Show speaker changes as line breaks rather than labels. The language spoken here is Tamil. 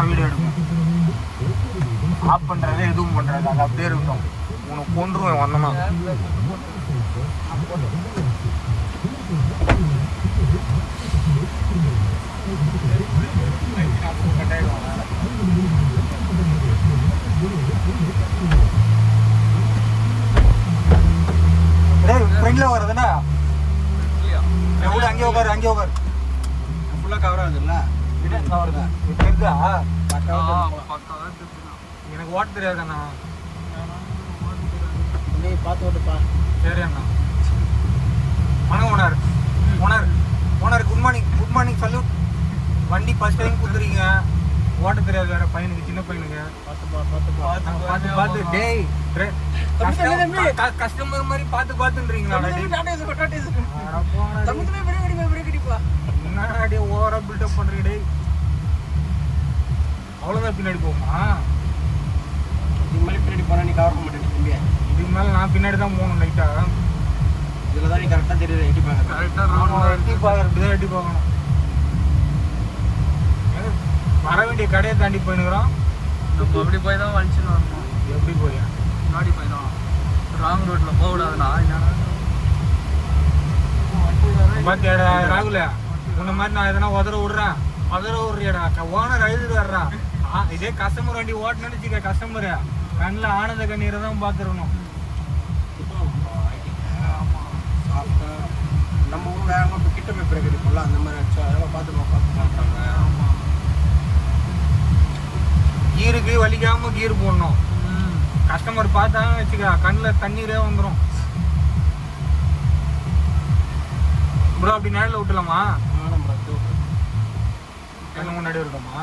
வீடியோ எடுக்கும். ஆஃப் பண்ணுறது எதுவும் பண்ணுறது அது அப்படியே இருக்கட்டும். உனக்கு கொன்றுவேன் வந்தோம்னா. ஃப்ரெண்ட்ல வரதுன்னா கூட அங்கே உட்காரு அங்கே உட்காரு. ஃபுல்லாக கவர் ஆகுதுல்ல? கவர் தான் இருக்கா? எனக்கு ஓட்ட தெரியாதுண்ணா. நீ பார்த்து ஓட்டுப்பா. சரி அண்ணா. வணக்கம் owner. Owner good morning. Good morning salute. வண்டி ஃபர்ஸ்ட் டைம் கொடுத்துறீங்க. ஓட்ட தெரியாது வேற பையனுக்கு, சின்ன பையனுக்கு. பார்த்து டேய் கஸ்டமர் மாதிரி பார்த்துன்றீங்களா? என்னடா ஓவரா பில்டப் பண்றீங்க டேய். அவ்வளோதான் பின்னாடி போகுமா? இதுக்கு மேலே பின்னாடி போனால் நீ கவர் பண்ண மாட்டேன். இதுக்கு மேலே நான் பின்னாடி தான் போகணும் லைட்டாக. இதில் தான் நீ கரெக்டாக தெரியுது. எட்டி பார்க்க கரெக்டாக எட்டி பார்க்கறது தான் எட்டி பார்க்கணும். வர வேண்டிய கடையை தாண்டி போயினுக்கிறோம். நம்ம அப்படி போய் தான் வலிச்சுன்னு வரணும். எப்படி போய் முன்னாடி போய் தான் ராங் ரோட்டில் போகக்கூடாதுண்ணா. பார்த்தியாடா ராகுல, உன்ன மாதிரி நான் எதனா உதற விட்றியாடா. ஓனர் அழுதுட்டு வர்றான். இதே கஸ்டமர் வண்டி ஓட்டணும்னு வச்சுக்க, கஸ்டமரு கண்ணில் ஆனந்த கண்ணீரை தான் பார்த்துருக்கணும். நம்ம ஊர் வேற இப்போ கிட்ட போய் பிரேக் அடிப்போம்ல, அந்த மாதிரி அடிச்சா அதெல்லாம் பார்த்து மாட்டாங்க. கீருக்கு வலிக்காம கீர் போடணும். கஸ்டமர் பார்த்தாங்கன்னு வச்சுக்க, கண்ணில் தண்ணீரே வந்துடும். ப்ரோ அப்படி நேரில் விட்டுலாமா? முன்னாடி விட்டோமா?